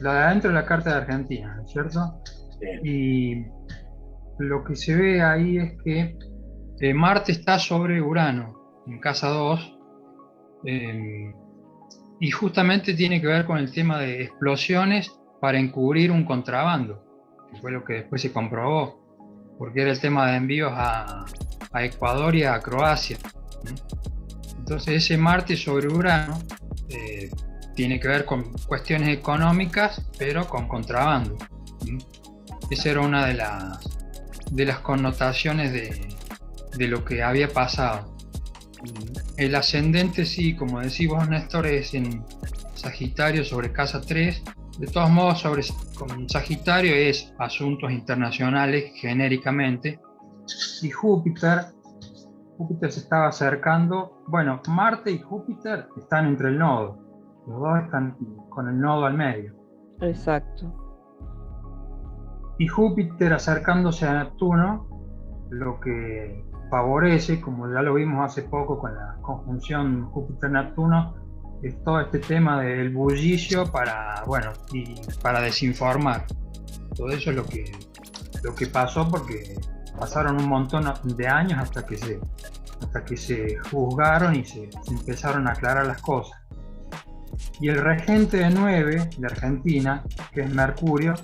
la de adentro es la carta de Argentina, ¿no es cierto? Sí. Y lo que se ve ahí es que Marte está sobre Urano, en casa 2, eh, y justamente tiene que ver con el tema de explosiones para encubrir un contrabando, que fue lo que después se comprobó, porque era el tema de envíos a Ecuador y a Croacia. Entonces ese Marte sobre Urano eh, tiene que ver con cuestiones económicas, pero con contrabando. Esa era una de las connotaciones de lo que había pasado. El ascendente, sí, como decís vos, Néstor, es en Sagitario sobre casa 3. De todos modos, con Sagitario es asuntos internacionales genéricamente. Y Júpiter se estaba acercando. Bueno, Marte y Júpiter están entre el nodo. Los dos están con el nodo al medio. Exacto. Y Júpiter acercándose a Neptuno, lo que favorece, como ya lo vimos hace poco con la conjunción Júpiter-Neptuno, es todo este tema del bullicio para, bueno, y para desinformar. Todo eso es lo que pasó, porque pasaron un montón de años hasta que se juzgaron y se empezaron a aclarar las cosas. Y el regente de 9 de Argentina, que es Mercurio,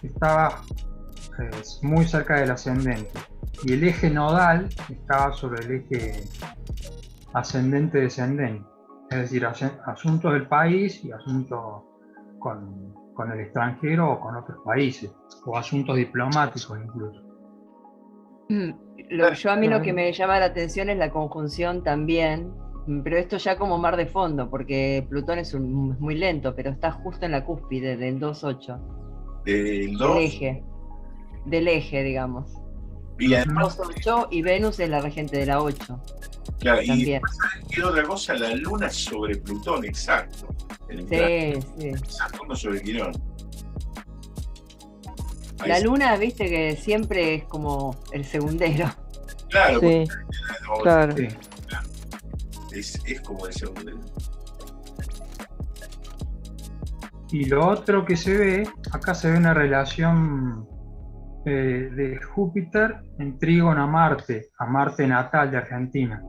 estaba muy cerca del ascendente. Y el eje nodal estaba sobre el eje ascendente-descendente. Es decir, asuntos del país y asuntos con el extranjero o con otros países, o asuntos diplomáticos incluso. A mí lo que me llama la atención es la conjunción también, pero esto ya como mar de fondo, porque Plutón es muy lento, pero está justo en la cúspide del 2-8. Del eje, digamos. Y además, 2-8 y Venus es la regente de la 8. Claro, también. Y quedó otra cosa, la Luna sobre Plutón, exacto. Sí. Saturno sobre Quirón. La Luna, viste que siempre es como el segundero. Claro, sí. Claro. Sí. Es como el segundero. Y lo otro que se ve, acá se ve una relación de Júpiter en trígono a Marte natal de Argentina.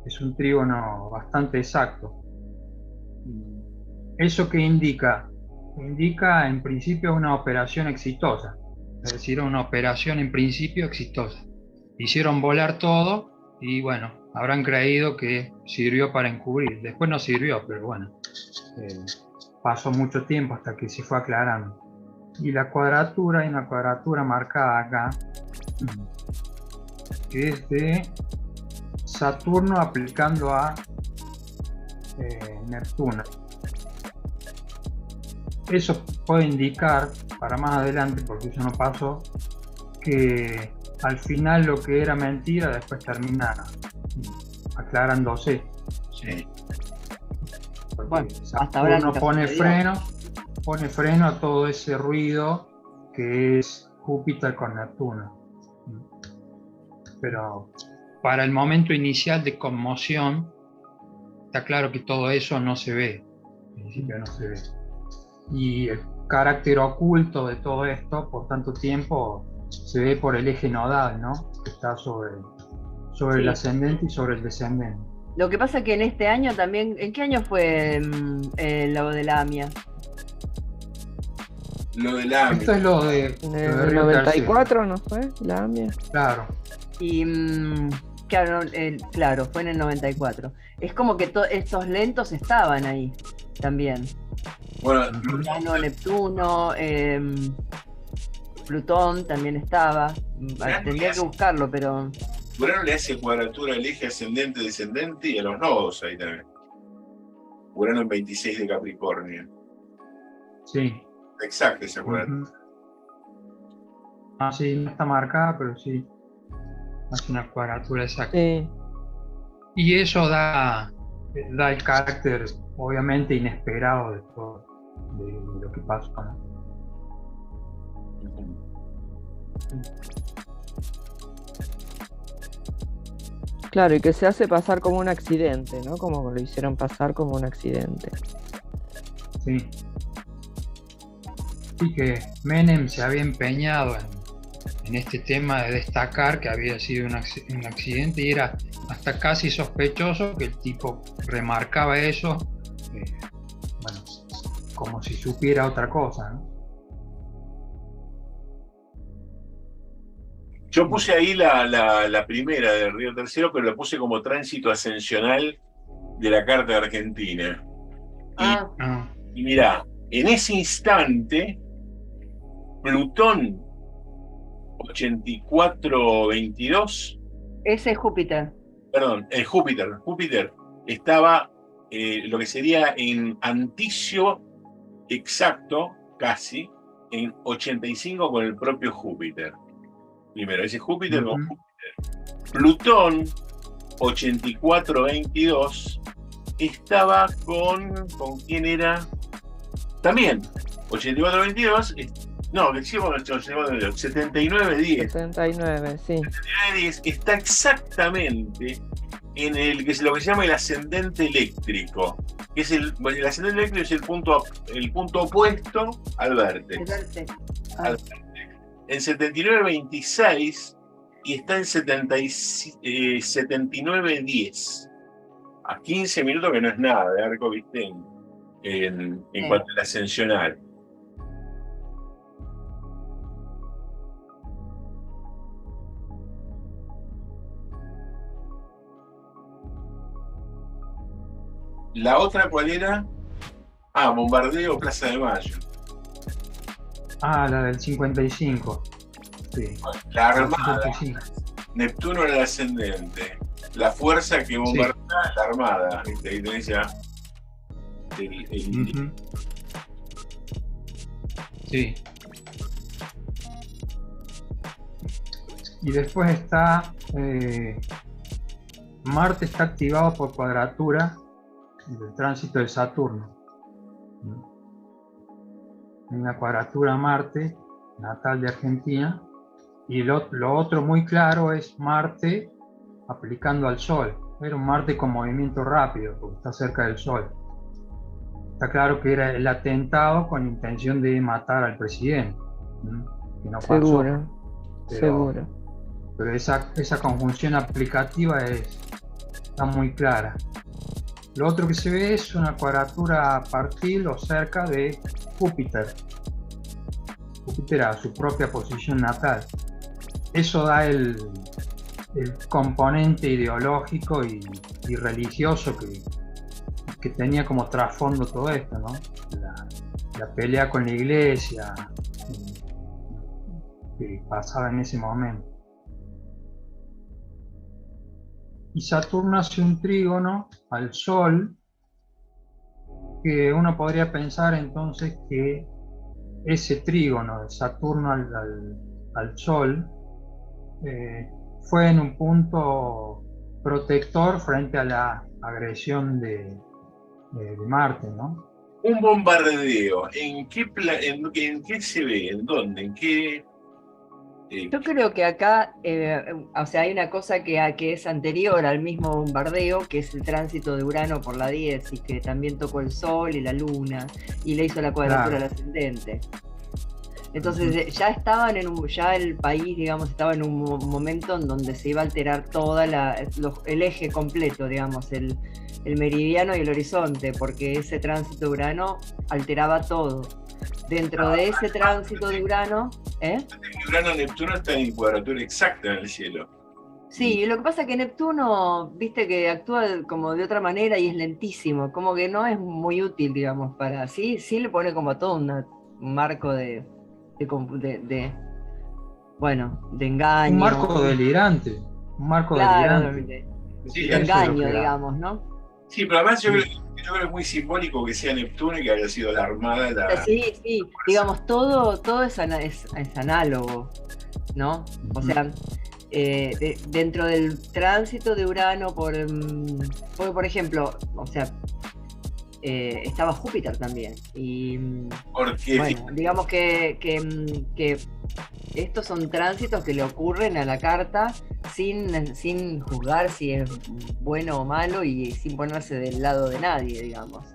Es un trígono bastante exacto. ¿Eso qué indica? Indica en principio una operación exitosa, es decir, una operación en principio exitosa. Hicieron volar todo y bueno, habrán creído que sirvió para encubrir. Después no sirvió, pero bueno, pasó mucho tiempo hasta que se fue aclarando. Y la cuadratura, hay una cuadratura marcada acá, que es de Saturno aplicando a Neptuno. Eso puede indicar, para más adelante, porque eso no pasó, que al final lo que era mentira después termina aclarándose. Sí. Porque Bueno, hasta Saturno ahora no pone freno a todo ese ruido que es Júpiter con Neptuno. Pero para el momento inicial de conmoción, está claro que todo eso no se ve, en principio no se ve. Y el carácter oculto de todo esto por tanto tiempo se ve por el eje nodal, ¿no? Que está sobre Sí. el ascendente y sobre el descendente. Lo que pasa que en este año también, ¿en qué año fue lo de la AMIA? Lo de la Esto es lo de En Río el 94, Tercero. ¿no fue? La AMIA. Claro. Y claro, fue en el 94. Es como que estos lentos estaban ahí también. Bueno, Urano, Neptuno, Plutón también estaba. Tendría que buscarlo, pero... Urano le hace cuadratura al eje ascendente-descendente y a los nodos ahí también. Urano en 26 de Capricornio. Sí. Exacto esa cuadratura. Sí, no está marcada, pero sí hace una cuadratura exacta. Sí. Y eso da el carácter obviamente inesperado de todo, de lo que pasó, ¿no? Claro, y que se hace pasar como un accidente, ¿no? Como lo hicieron pasar como un accidente. Sí. y que Menem se había empeñado en este tema de destacar que había sido un accidente, y era hasta casi sospechoso que el tipo remarcaba eso, bueno, como si supiera otra cosa, ¿no? Yo puse ahí la primera de Río Tercero, pero la puse como tránsito ascensional de la Carta de Argentina. Y mirá, en ese instante, Plutón 8422. Ese es Júpiter. Perdón, Júpiter estaba lo que sería en anticio exacto, casi, en 85 con el propio Júpiter. Primero, ese Júpiter con Júpiter. Plutón 8422 estaba con ¿quién era? También, 8422. No, decíamos 7910. 79, sí. 7910 está exactamente en lo que se llama el ascendente eléctrico. Que es el ascendente eléctrico es el punto opuesto al vértex. En 7926 y está en 7910. A 15 minutos, que no es nada de arco, ¿viste? En cuanto al ascensional. ¿La otra cuál era? Bombardeo Plaza de Mayo. La del 55. Sí. La Armada. 55. Neptuno era el ascendente. La fuerza que bombardea la Armada. ¿Viste? Ahí tenés ya Sí. Y después está Marte está activado por cuadratura del tránsito de Saturno. Una cuadratura a Marte, natal de Argentina, y lo otro muy claro es Marte aplicando al Sol. Era un Marte con movimiento rápido, porque está cerca del Sol. Está claro que era el atentado con intención de matar al presidente, que no pasó. Seguro. Pero esa conjunción aplicativa está muy clara. Lo otro que se ve es una cuadratura a partir o cerca de Júpiter. Júpiter a su propia posición natal. Eso da el componente ideológico y religioso que tenía como trasfondo todo esto, ¿no? La pelea con la iglesia que pasaba en ese momento. Y Saturno hace un trígono al Sol, que uno podría pensar entonces que ese trígono de Saturno al Sol fue en un punto protector frente a la agresión de Marte, ¿no? Un bombardeo, ¿en qué se ve? ¿En dónde? ¿En qué? Yo creo que acá, hay una cosa que es anterior al mismo bombardeo, que es el tránsito de Urano por la 10, y que también tocó el Sol y la Luna, y le hizo la cuadratura al ascendente. Entonces ya estaban ya el país, digamos, estaba en un momento en donde se iba a alterar el eje completo, digamos, el meridiano y el horizonte, porque ese tránsito de Urano alteraba todo. Dentro de ese tránsito de Urano... Urano-Neptuno está en cuadratura exacta en el cielo. Sí, lo que pasa es que Neptuno, viste que actúa como de otra manera y es lentísimo, como que no es muy útil, digamos, para... Sí le pone como todo un marco de engaño. Un marco delirante. Un marco delirante. De engaño, digamos, ¿no? Sí, pero además yo creo que es muy simbólico que sea Neptuno y que haya sido la Armada. Sí, digamos, todo es análogo, ¿no? O sea, dentro del tránsito de Urano porque, por ejemplo, o sea, estaba Júpiter también. Y bueno, digamos que estos son tránsitos que le ocurren a la carta sin juzgar si es bueno o malo y sin ponerse del lado de nadie, digamos.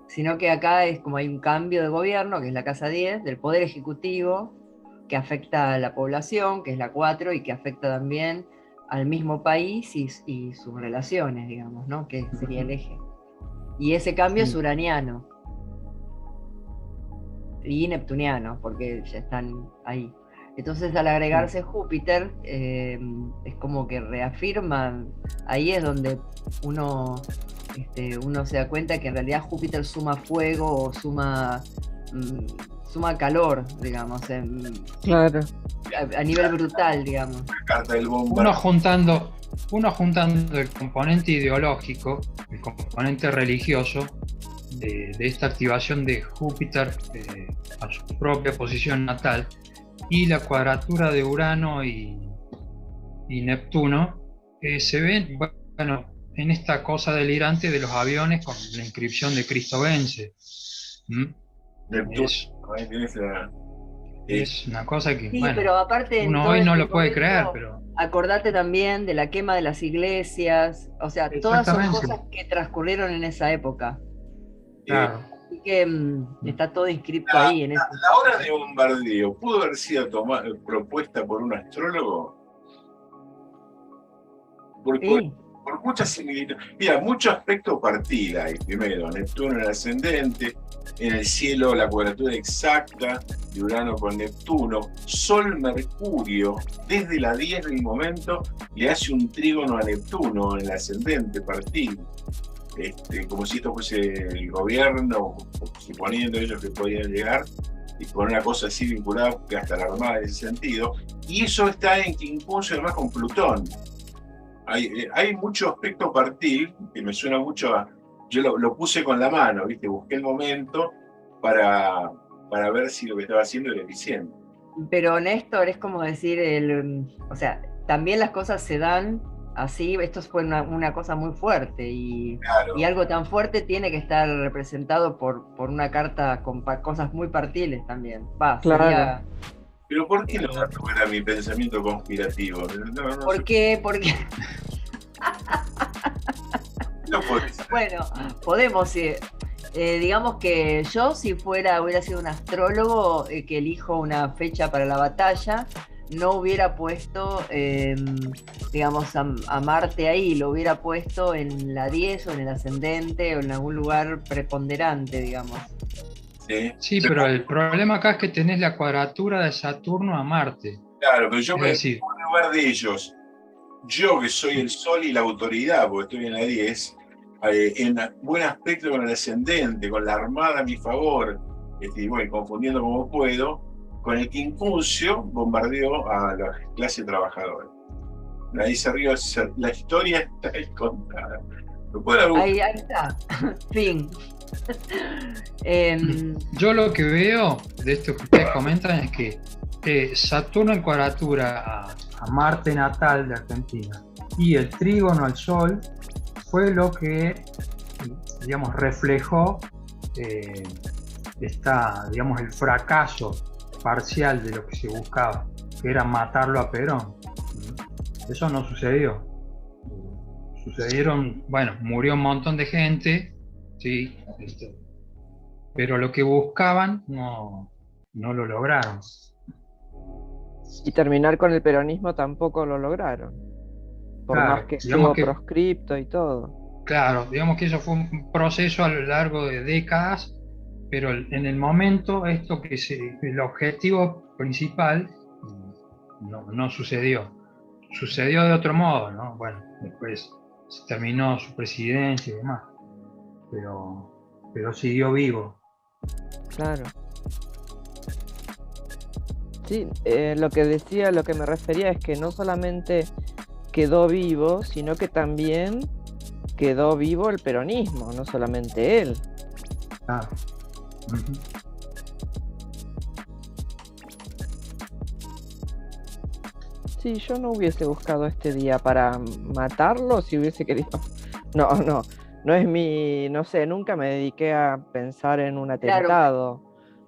sino que acá es como hay un cambio de gobierno, que es la casa 10, del poder ejecutivo, que afecta a la población, que es la 4, y que afecta también al mismo país y sus relaciones, digamos, ¿no? Que sería el eje. Y ese cambio es uraniano y neptuniano, porque ya están ahí. Entonces, al agregarse Júpiter, es como que reafirma, ahí es donde uno se da cuenta que en realidad Júpiter suma fuego o suma calor, digamos, Claro. a nivel brutal, digamos. Uno juntando el componente ideológico, el componente religioso, de esta activación de Júpiter a su propia posición natal, y la cuadratura de Urano y Neptuno, se ven, bueno, en esta cosa delirante de los aviones con la inscripción de Cristo vence. Neptuno, es una cosa que, sí, bueno, pero aparte uno hoy no lo puede creer, pero... Acordate también de la quema de las iglesias, o sea, todas son cosas que transcurrieron en esa época. Claro. Así que está todo inscrito ahí. En la hora de bombardeo, ¿pudo haber sido propuesta por un astrólogo? Sí. Por muchas similitudes. Mira, mucho aspecto partida hay. Primero, Neptuno en el ascendente, en el cielo la cuadratura exacta de Urano con Neptuno, Sol-Mercurio, desde la 10 del momento, le hace un trígono a Neptuno en el ascendente partido. Como si esto fuese el gobierno, suponiendo ellos que podían llegar, y con una cosa así vinculada hasta la Armada en ese sentido. Y eso está en quincuncio además con Plutón. Hay mucho aspecto partil que me suena mucho a... Yo lo puse con la mano, ¿viste? Busqué el momento para ver si lo que estaba haciendo era eficiente. Pero Néstor, es como decir, o sea, también las cosas se dan así, esto fue una cosa muy fuerte y, claro, y algo tan fuerte tiene que estar representado por una carta con cosas muy partiles también. Claro. Pero ¿por qué no era mi pensamiento conspirativo? No ¿Por qué? Porque... no puede ser. Bueno, podemos... digamos que yo, si hubiera sido un astrólogo que elijo una fecha para la batalla, no hubiera puesto, digamos, a Marte ahí, lo hubiera puesto en la 10 o en el ascendente o en algún lugar preponderante, digamos. Sí, pero el problema acá es que tenés la cuadratura de Saturno a Marte. Claro, pero yo me pongo en lugar de ellos. Yo, que soy el Sol y la autoridad, porque estoy en la 10, en buen aspecto con el ascendente, con la Armada a mi favor, voy confundiendo como puedo, con el quincuncio bombardeo a la clase trabajadora. Ahí se ríe, la historia está ahí contada. Ahí está, fin. Yo lo que veo de esto que ustedes comentan es que Saturno en cuadratura a Marte natal de Argentina y el trígono al Sol fue lo que, digamos, reflejó digamos, el fracaso parcial de lo que se buscaba, que era matarlo a Perón. Eso no sucedió. Sucedieron, bueno, murió un montón de gente, sí, pero lo que buscaban no lo lograron. Y terminar con el peronismo tampoco lo lograron, por claro, más que estuvo proscripto y todo. Claro, digamos que eso fue un proceso a lo largo de décadas, pero en el momento esto el objetivo principal no sucedió. Sucedió de otro modo, ¿no? Bueno, después se terminó su presidencia y demás, pero siguió vivo. Claro. Sí, lo que me refería es que no solamente quedó vivo, sino que también quedó vivo el peronismo, no solamente él. Claro. Sí, yo no hubiese buscado este día para matarlo si hubiese querido. No es no sé, nunca me dediqué a pensar en un atentado. Claro.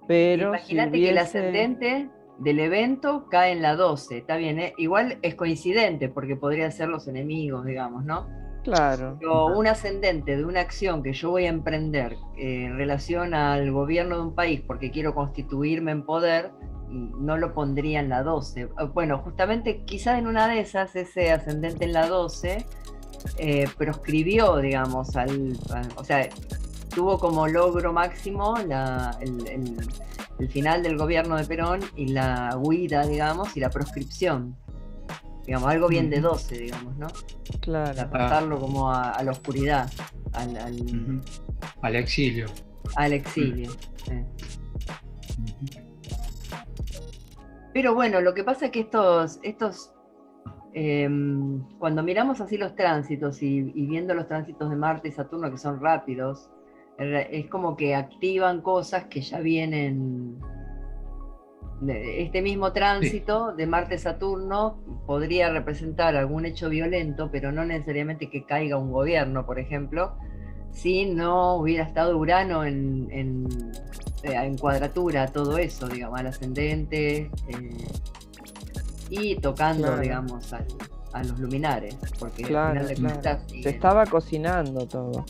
Pero imagínate que el ascendente del evento cae en la 12, está bien, igual es coincidente porque podrían ser los enemigos, digamos, ¿no? Claro. Pero un ascendente de una acción que yo voy a emprender en relación al gobierno de un país porque quiero constituirme en poder, no lo pondría en la 12. Bueno, justamente quizás en una de esas ese ascendente en la 12 proscribió, digamos, o sea, tuvo como logro máximo el final del gobierno de Perón y la huida, digamos, y la proscripción. Digamos, algo bien de 12, digamos, ¿no? Claro. Para pasarlo como a la oscuridad, al exilio. Al exilio. Sí. Pero bueno, lo que pasa es que estos cuando miramos así los tránsitos y viendo los tránsitos de Marte y Saturno que son rápidos, es como que activan cosas que ya vienen. Este mismo tránsito de Marte-Saturno podría representar algún hecho violento, pero no necesariamente que caiga un gobierno, por ejemplo, si no hubiera estado Urano en cuadratura, todo eso, digamos, al ascendente, y tocando, claro, digamos, a los luminares, porque claro, al final de cuentas se estaba cocinando todo.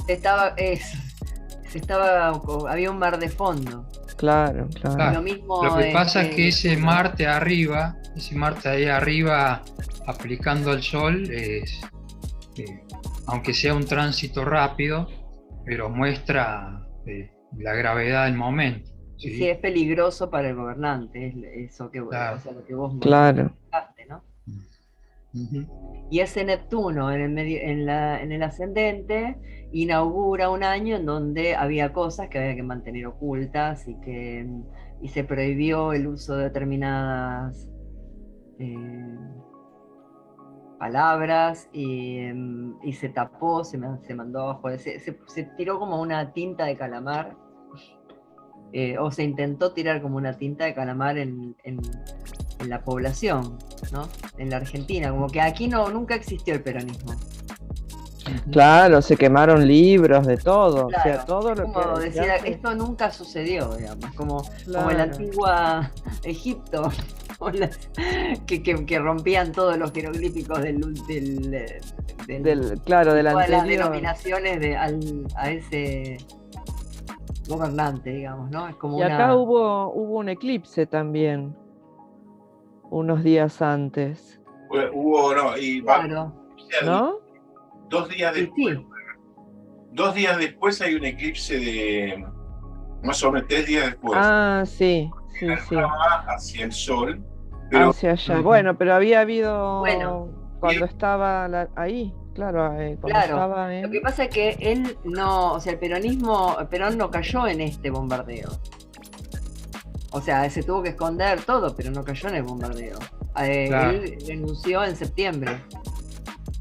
Había un mar de fondo. Claro, claro. Lo mismo lo que pasa es que ese Marte ahí arriba aplicando al Sol, aunque sea un tránsito rápido, pero muestra la gravedad del momento. ¿Sí? Sí, es peligroso para el gobernante, es eso que, claro, o sea, lo que vos claro, ¿no? Y ese Neptuno en el ascendente inaugura un año en donde había cosas que había que mantener ocultas y se prohibió el uso de determinadas palabras y se tapó, se mandó abajo, se tiró como una tinta de calamar, o se intentó tirar como una tinta de calamar en la población, ¿no? En la Argentina, como que aquí nunca existió el peronismo. Claro, se quemaron libros de todo, claro, o sea, todo lo como que decir, esto nunca sucedido, digamos, como el antiguo Egipto, que rompían todos los jeroglíficos de las denominaciones a ese gobernante, digamos, ¿no? Es como acá hubo un eclipse también, unos días antes. Claro. ¿No? 2 días después. Sí. 2 días después hay un eclipse de más o menos 3 días después. Ah, sí. Hacia el Sol. Pero, hacia allá. Bueno, pero había habido cuando estaba ahí, claro, cuando estaba Lo que pasa es que él no, o sea, Perón no cayó en este bombardeo. O sea, se tuvo que esconder todo, pero no cayó en el bombardeo. Él renunció en septiembre.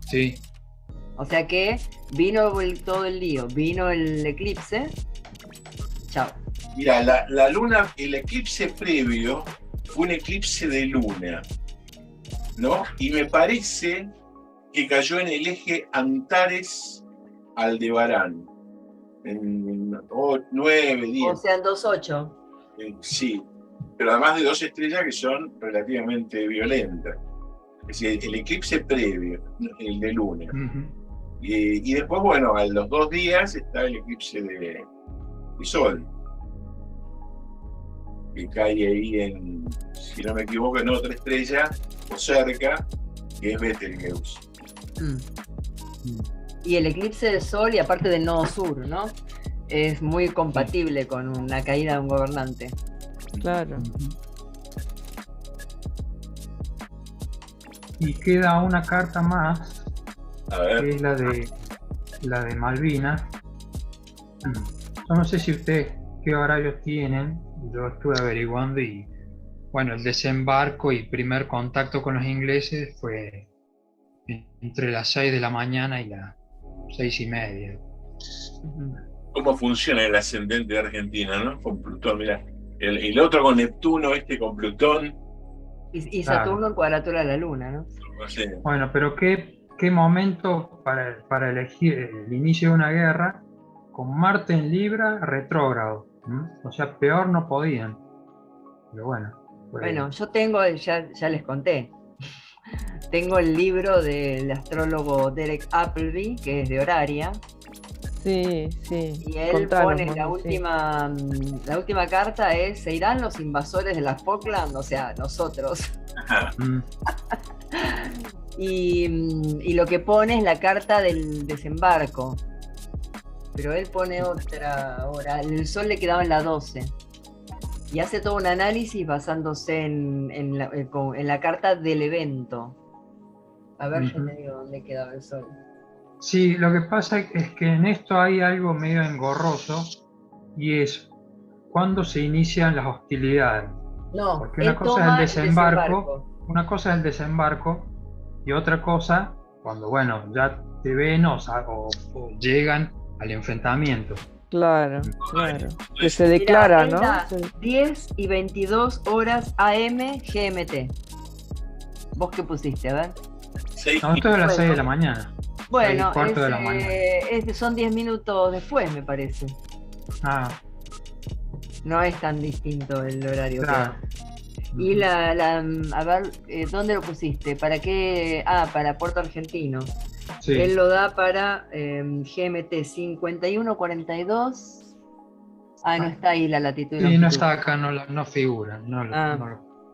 Sí. O sea que vino todo el lío, vino el eclipse. Chao. Mira, la luna, el eclipse previo fue un eclipse de luna, ¿no? Y me parece que cayó en el eje Antares-Aldebarán, en 9, 10. O sea, en 2-8. Sí, pero además de 2 estrellas que son relativamente violentas. Es decir, el eclipse previo, el de luna. Y después, bueno, a los 2 días está el eclipse de Sol, que cae ahí en, si no me equivoco, en otra estrella o cerca, que es Betelgeuse. Y el eclipse de Sol, y aparte del nodo sur, ¿no? Es muy compatible con una caída de un gobernante. Claro. Y queda una carta más, que es la de Malvinas. Yo no sé si ustedes qué horarios tienen, yo estuve averiguando y bueno, el desembarco y primer contacto con los ingleses fue entre las 6 de la mañana y las 6:30. ¿Cómo funciona el ascendente de Argentina, no? Con Plutón, mirá. El otro con Neptuno, con Plutón. Y Saturno en cuadratura de la Luna, ¿no? Sí. Bueno, pero ¿qué momento para elegir el inicio de una guerra con Marte en Libra retrógrado? O sea, peor no podían. Pero bueno. Bueno, yo tengo, ya les conté. Tengo el libro del astrólogo Derek Appleby, que es de Horaria. Sí, sí. Y él pone la última carta es: ¿se irán los invasores de las Falkland? O sea, nosotros. Y lo que pone es la carta del desembarco. Pero él pone otra hora. El sol le quedaba en la 12. Y hace todo un análisis basándose en la carta del evento. A ver, yo te digo dónde quedaba el sol. Sí, lo que pasa es que en esto hay algo medio engorroso, y es cuando se inician las hostilidades. No, porque una cosa es el desembarco, una cosa es el desembarco, y otra cosa cuando, bueno, ya te ven o llegan al enfrentamiento. Claro, claro. Que se declara, ¿no? 10 y 22 horas AM GMT. ¿Vos qué pusiste? A ver. No, esto es a las 6 de la mañana. Bueno, de la mañana. Son 10 minutos después, me parece. No es tan distinto el horario. Claro. Y a ver, ¿dónde lo pusiste? ¿Para qué? Para Puerto Argentino. Sí. Él lo da para GMT 5142. No está ahí la latitud. Sí, no está acá, no figura.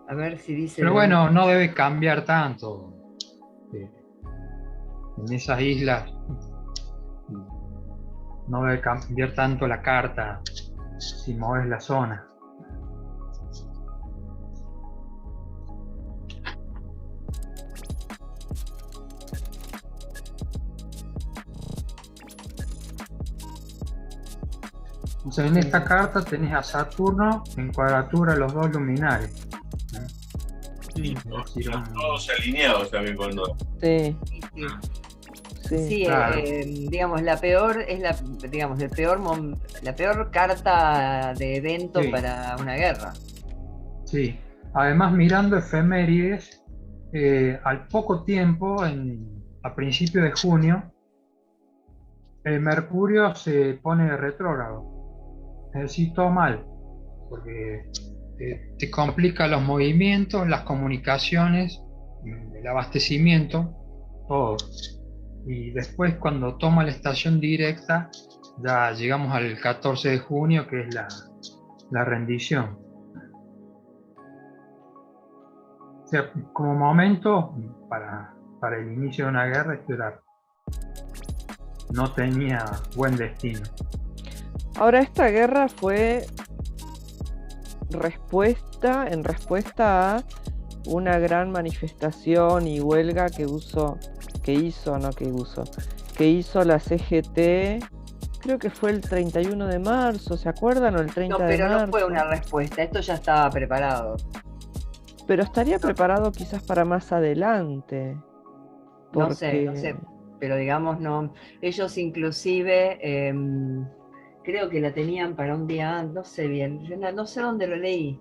A ver si dice. Pero bueno, no debe cambiar tanto. En esas islas no debe cambiar tanto la carta si mueves la zona. Entonces, en esta carta tenés a Saturno en cuadratura los dos luminares. Sí, todos alineados también cuando. Sí. Sí, claro. Digamos, la peor carta de evento para una guerra. Sí, además mirando efemérides, al poco tiempo, a principios de junio, el Mercurio se pone retrógrado. Es decir, todo mal, porque te complica los movimientos, las comunicaciones, el abastecimiento, todo. Y después, cuando toma la estación directa, ya llegamos al 14 de junio, que es la rendición. O sea, como momento para el inicio de una guerra, esto no tenía buen destino. Ahora, esta guerra fue en respuesta a una gran manifestación y huelga que hizo la CGT, creo que fue el 31 de marzo, ¿se acuerdan? O el 30 de marzo. No, pero no fue una respuesta, esto ya estaba preparado. Pero estaría preparado quizás para más adelante. Porque... No sé, pero digamos, no. Ellos inclusive, creo que la tenían para un día, no sé bien, no sé dónde lo leí.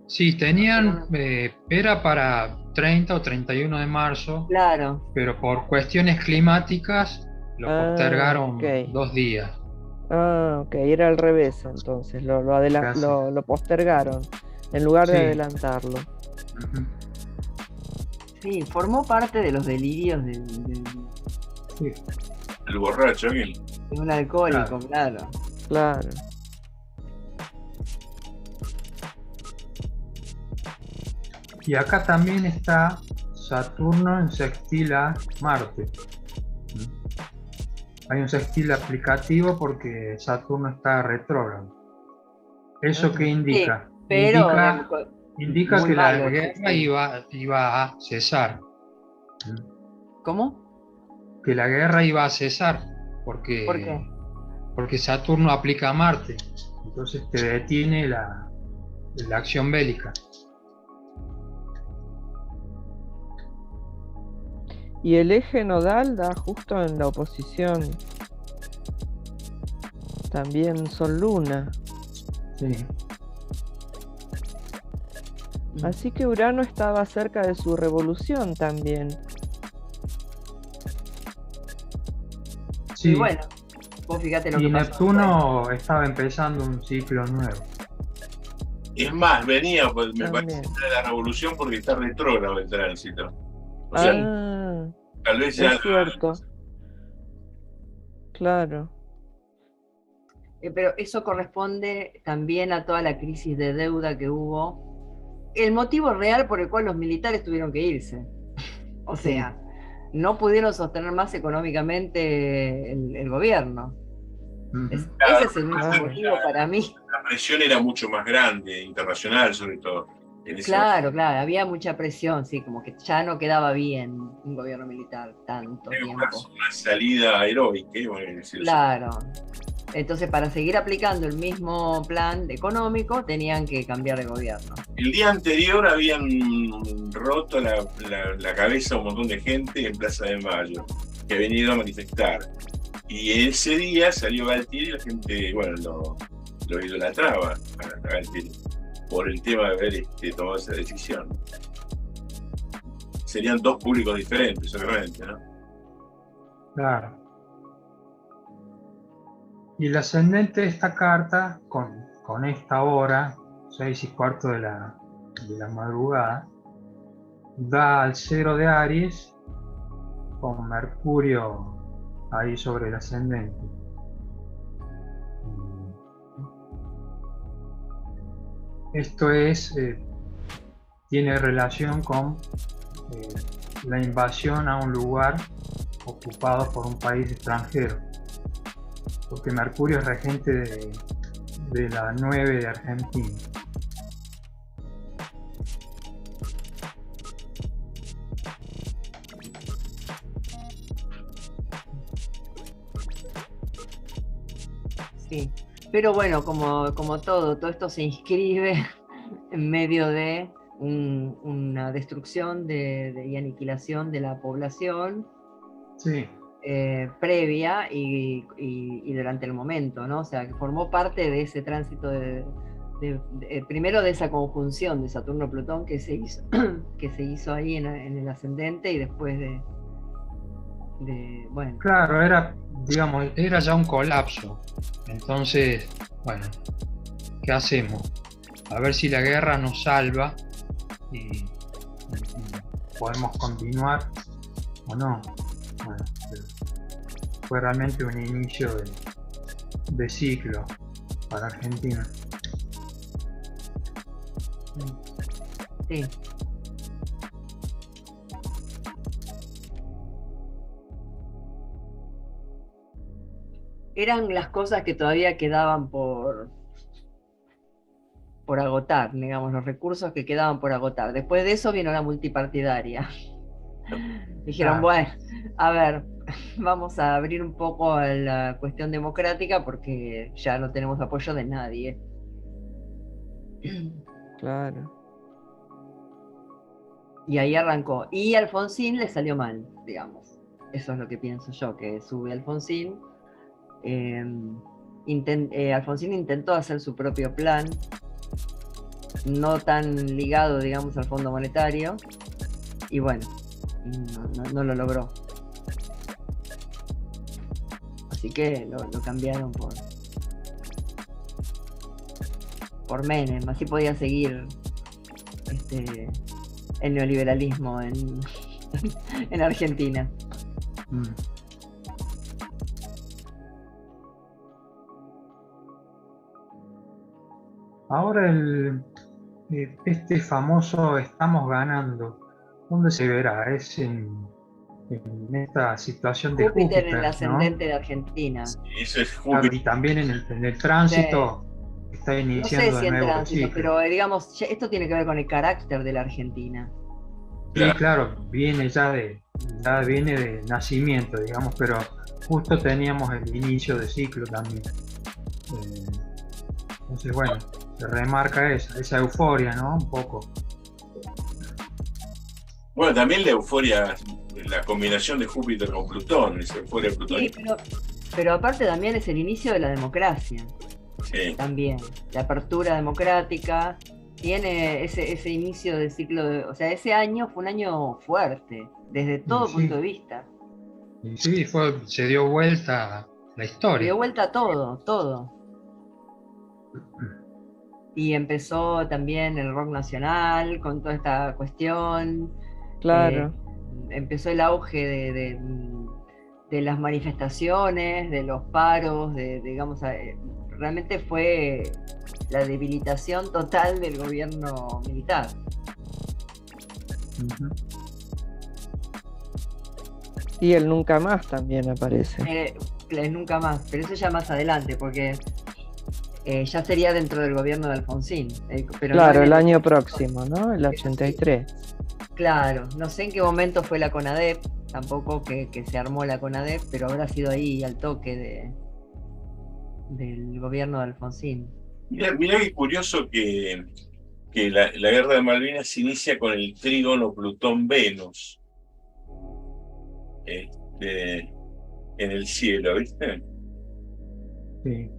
Sí, tenían, era para 30 o 31 de marzo, claro, pero por cuestiones climáticas lo postergaron 2 días. Ok, era al revés entonces, lo postergaron en lugar de adelantarlo. Sí, formó parte de los delirios del el borracho, aquel. De un alcohólico, Claro. Y acá también está Saturno en sextil a Marte. Hay un sextil aplicativo porque Saturno está retrógrado. ¿Eso qué indica? Sí, pero indica que la guerra iba a cesar. ¿Cómo? Que la guerra iba a cesar. ¿Por qué? Porque Saturno aplica a Marte. Entonces te detiene la acción bélica. Y el eje nodal da justo en la oposición. También Sol-Luna. Sí. Así que Urano estaba cerca de su revolución también. Sí. Y bueno, vos fíjate lo que Neptuno estaba empezando un ciclo nuevo. Es más, venía, pues, me También. parece, de la revolución porque está retrógrado el tránsito. O sea, tal vez ya... es cierto. Claro. Pero eso corresponde también a toda la crisis de deuda que hubo. El motivo real por el cual los militares tuvieron que irse. O sea, no pudieron sostener más económicamente el gobierno. Ese es el único motivo para mí. La presión era mucho más grande, internacional sobre todo. Claro, había mucha presión, sí, como que ya no quedaba bien un gobierno militar tanto tiempo. Una salida heroica, claro. Entonces, para seguir aplicando el mismo plan económico, tenían que cambiar de gobierno. El día anterior habían roto la cabeza a un montón de gente en Plaza de Mayo, que habían ido a manifestar. Y ese día salió Galtieri y la gente, bueno, lo idolatraba a Galtieri por el tema de haber tomado esa decisión. Serían dos públicos diferentes, obviamente, ¿no? Claro. Y el ascendente de esta carta, con esta hora, 6:15 de la madrugada, da al 0 de Aries, con Mercurio ahí sobre el ascendente. Esto tiene relación con la invasión a un lugar ocupado por un país extranjero, porque Mercurio es regente de la 9 de Argentina. Sí, pero bueno, como todo esto se inscribe en medio de una destrucción y aniquilación de la población. Sí. Previa y durante el momento, ¿no? O sea, que formó parte de ese tránsito primero de esa conjunción de Saturno-Plutón que se hizo ahí en el ascendente y después bueno. Claro, era ya un colapso. Entonces, bueno, ¿qué hacemos? A ver si la guerra nos salva y podemos continuar o no. Bueno, fue realmente un inicio de ciclo para Argentina. Sí. Eran las cosas que todavía quedaban por agotar, digamos, los recursos que quedaban por agotar. Después de eso vino la multipartidaria. Dijeron, bueno, a ver, vamos a abrir un poco la cuestión democrática porque ya no tenemos apoyo de nadie. Claro. Y ahí arrancó. Y Alfonsín le salió mal, digamos. Eso es lo que pienso yo, que sube Alfonsín. Alfonsín intentó hacer su propio plan, no tan ligado, digamos, al Fondo Monetario. Y bueno, no lo logró. Así que lo cambiaron por Menem, así podía seguir el neoliberalismo en Argentina. Ahora este famoso estamos ganando, ¿dónde se verá? Es en esta situación de Júpiter, en el ascendente, ¿no?, de Argentina. Eso es Júpiter. Y también en el tránsito, sí, está iniciando. No sé si en tránsito, pero digamos, esto tiene que ver con el carácter de la Argentina. Sí, claro, viene viene de nacimiento, digamos, pero justo teníamos el inicio de ciclo también. Entonces, bueno, se remarca esa euforia, ¿no? Un poco. Bueno, también la euforia, la combinación de Júpiter con Plutón, esa euforia plutónica. Sí, pero aparte también es el inicio de la democracia. Sí. También, la apertura democrática, tiene ese inicio de ciclo, o sea, ese año fue un año fuerte, desde todo punto de vista. Sí, se dio vuelta la historia. Se dio vuelta todo. Y empezó también el rock nacional con toda esta cuestión. Claro. Empezó el auge de las manifestaciones, de los paros, digamos, realmente fue la debilitación total del gobierno militar. Y el Nunca Más también aparece. El Nunca Más, pero eso ya más adelante, porque ya sería dentro del gobierno de Alfonsín. Pero claro, no el año próximo, ¿no? El 83. Claro, no sé en qué momento fue la CONADEP, tampoco que se armó la CONADEP, pero habrá sido ahí al toque del gobierno de Alfonsín. Mirá qué curioso que la guerra de Malvinas se inicia con el trígono Plutón-Venus en el cielo, ¿viste? Sí.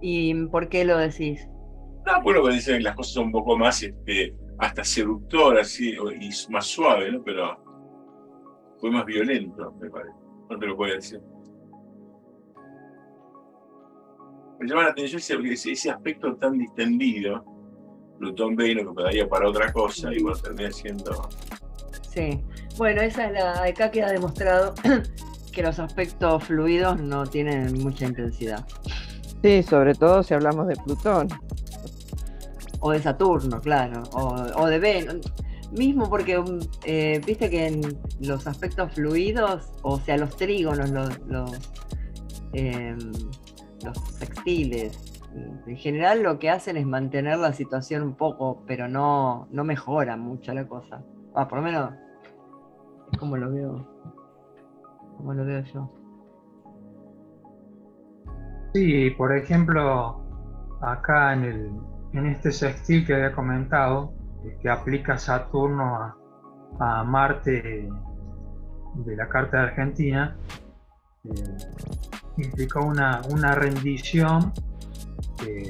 ¿Y por qué lo decís? No, bueno, que dicen que las cosas son un poco más hasta seductoras y más suaves, ¿no? Pero fue más violento, me parece. No te lo puedo decir. Me llama la atención ese aspecto tan distendido, Plutón-Venus, que quedaría para otra cosa, y bueno, termina siendo... Sí, bueno, acá queda demostrado que los aspectos fluidos no tienen mucha intensidad. Sí, sobre todo si hablamos de Plutón. O de Saturno, claro, o de Venus. Mismo porque, viste que en los aspectos fluidos, o sea, los trígonos, los sextiles, en general lo que hacen es mantener la situación un poco, pero no mejora mucho la cosa. Por lo menos es como lo veo yo. Sí, por ejemplo, acá en este sextil que había comentado, que aplica Saturno a Marte de la Carta de Argentina, implicó una rendición que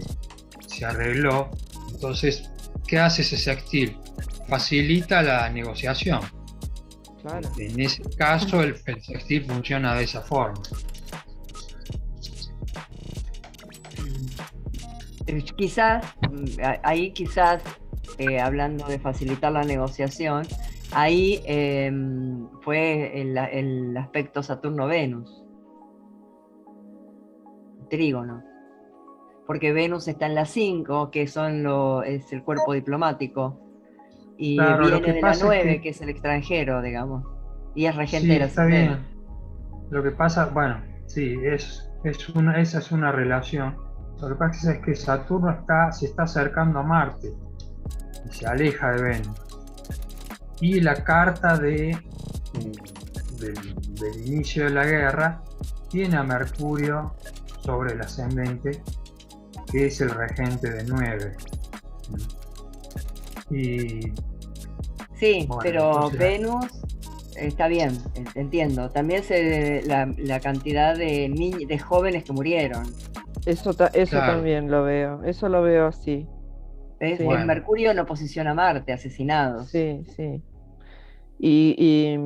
se arregló. Entonces, ¿qué hace ese sextil? Facilita la negociación. Claro. En ese caso, el sextil funciona de esa forma. Quizás, hablando de facilitar la negociación, ahí fue el aspecto Saturno-Venus, trígono, porque Venus está en la 5, que es el cuerpo diplomático, y claro, viene de la 9, que es el extranjero, digamos, y es regente de la está bien. Lo que pasa, bueno, sí, esa es una relación. Lo que pasa es que Saturno se está acercando a Marte y se aleja de Venus. Y la carta del inicio de la guerra tiene a Mercurio sobre el ascendente, que es el regente de 9. Sí, bueno, pero entonces, Venus está bien, entiendo. También la cantidad de jóvenes que murieron. Eso claro. También lo veo, eso lo veo así. Sí. Bueno. Mercurio en oposición a Marte, asesinados. Sí, sí. Y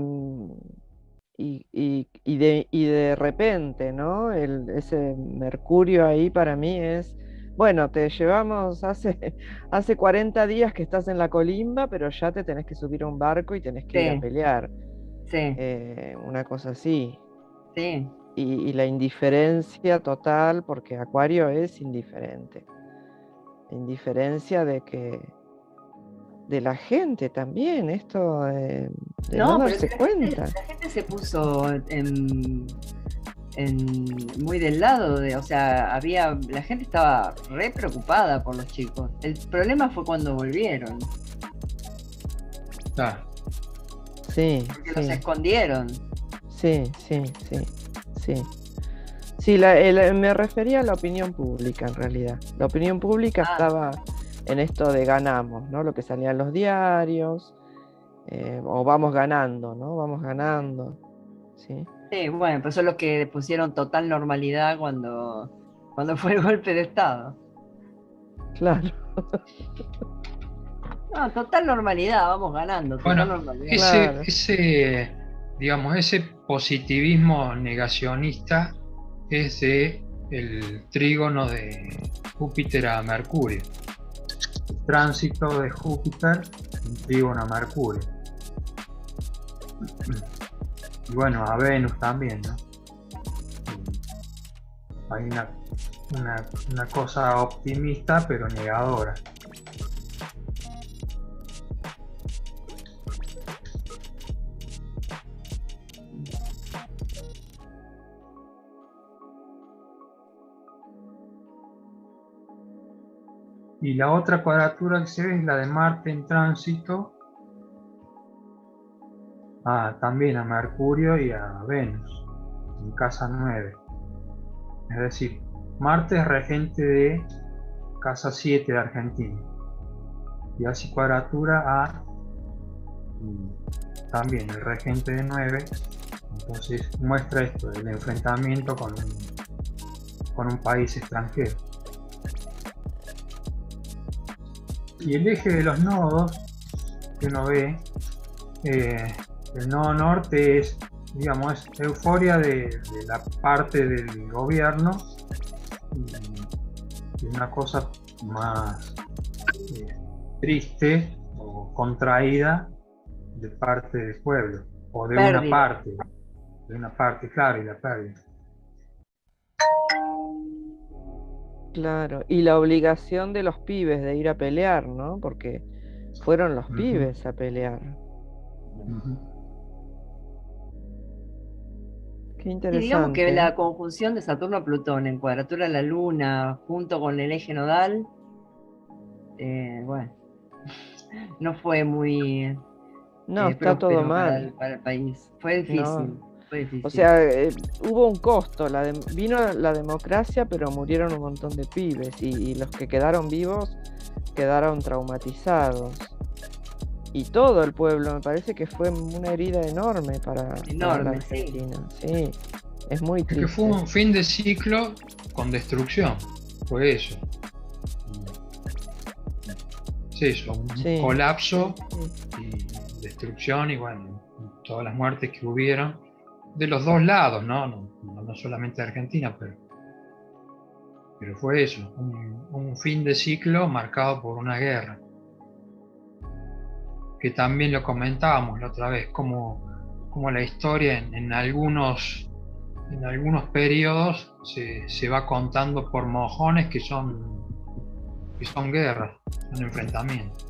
de repente, ¿no? Ese Mercurio ahí para mí es, bueno, te llevamos hace 40 días que estás en la colimba, pero ya te tenés que subir a un barco y tenés que ir a pelear. Sí. Una cosa así. Sí. Y la indiferencia total, porque Acuario es indiferente. Indiferencia de la gente también, esto de no darse cuenta. La gente se puso muy del lado o sea, la gente estaba re preocupada por los chicos. El problema fue cuando volvieron. Claro. Sí. Porque los escondieron. Sí. Sí, me refería a la opinión pública en realidad. La opinión pública estaba en esto de ganamos, ¿no? Lo que salía en los diarios, o vamos ganando, ¿no? Vamos ganando, ¿sí? Sí, bueno, pero son los que pusieron total normalidad cuando fue el golpe de Estado. Claro. No, total normalidad, vamos ganando. Bueno, normalidad. Ese positivismo negacionista es el trígono de Júpiter a Mercurio. El tránsito de Júpiter en trígono a Mercurio. Y bueno, a Venus también, ¿no? Hay una cosa optimista pero negadora. Y la otra cuadratura que se ve es la de Marte en tránsito también a Mercurio y a Venus, en casa 9. Es decir, Marte es regente de casa 7 de Argentina. Y hace cuadratura a también el regente de 9. Entonces muestra esto, el enfrentamiento con un país extranjero. Y el eje de los nodos que uno ve, el nodo norte es, digamos, es euforia de la parte del gobierno y una cosa más triste o contraída de parte del pueblo, o de una parte, claro, y la pérdida. Claro, y la obligación de los pibes de ir a pelear, ¿no? Porque fueron los pibes a pelear. Qué interesante. Y digamos que la conjunción de Saturno-Plutón en cuadratura a la Luna junto con el eje nodal, bueno, no fue muy... No, está todo mal. Para el país. Fue difícil. No. O sea, hubo un costo, vino la democracia, pero murieron un montón de pibes y los que quedaron vivos quedaron traumatizados. Y todo el pueblo, me parece que fue una herida enorme para la Argentina. Sí, es muy triste. Que fue un fin de ciclo con destrucción, fue eso. Sí, eso, un colapso y destrucción y bueno, todas las muertes que hubieron. De los dos lados, no solamente de Argentina, pero fue eso, un fin de ciclo marcado por una guerra. Que también lo comentábamos la otra vez, como la historia en algunos periodos se va contando por mojones que son guerras, son enfrentamientos.